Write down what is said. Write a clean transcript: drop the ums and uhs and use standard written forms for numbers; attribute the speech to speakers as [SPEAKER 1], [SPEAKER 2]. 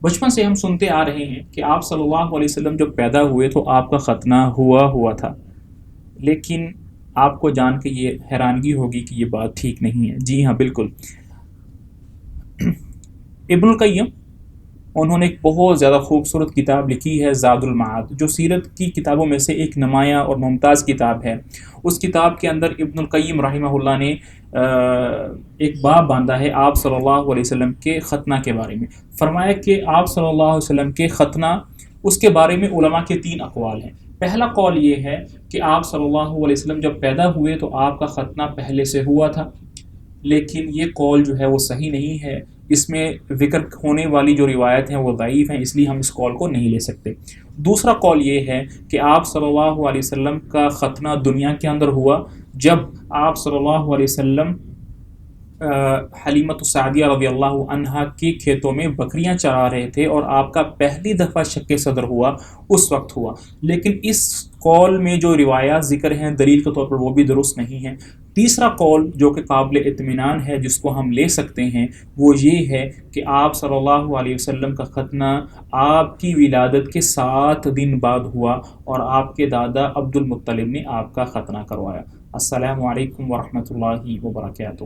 [SPEAKER 1] بچپن سے ہم سنتے آ رہے ہیں کہ آپ صلی اللہ علیہ وسلم جب پیدا ہوئے تو آپ کا ختنہ ہوا تھا، لیکن آپ کو جان کے یہ حیرانگی ہوگی کہ یہ بات ٹھیک نہیں ہے۔ جی ہاں، بالکل۔ ابن القیم، انہوں نے ایک بہت زیادہ خوبصورت کتاب لکھی ہے، زاد المعاد، جو سیرت کی کتابوں میں سے ایک نمایاں اور ممتاز کتاب ہے۔ اس کتاب کے اندر ابن القیم رحمہ اللہ نے ایک باب باندھا ہے آپ صلی اللہ علیہ وسلم کے ختنہ کے بارے میں۔ فرمایا کہ آپ صلی اللہ علیہ وسلم کے ختنہ، اس کے بارے میں علماء کے 3 اقوال ہیں۔ پہلا قول یہ ہے کہ آپ صلی اللہ علیہ وسلم جب پیدا ہوئے تو آپ کا ختنہ پہلے سے ہوا تھا، لیکن یہ قول جو ہے وہ صحیح نہیں ہے۔ اس میں ذکر ہونے والی جو روایت ہیں وہ ضعیف ہیں، اس لیے ہم اس قول کو نہیں لے سکتے۔ دوسرا قول یہ ہے کہ آپ صلی اللہ علیہ وسلم کا ختنہ دنیا کے اندر ہوا جب آپ صلی اللہ علیہ وسلم حلیمۃ السعدیہ رضی اللہ عنہا کے کھیتوں میں بکریاں چرا رہے تھے اور آپ کا پہلی دفعہ شق صدر ہوا اس وقت ہوا۔ لیکن اس قول میں جو روایات ذکر ہیں دلیل کے طور پر وہ بھی درست نہیں ہیں۔ تیسرا قول جو کہ قابل اطمینان ہے، جس کو ہم لے سکتے ہیں، وہ یہ ہے کہ آپ صلی اللہ علیہ وسلم کا ختنہ آپ کی ولادت کے 7 دن بعد ہوا اور آپ کے دادا عبد المطلب نے آپ کا ختنہ کروایا۔ السلام علیکم ورحمۃ اللہ وبرکاتہ۔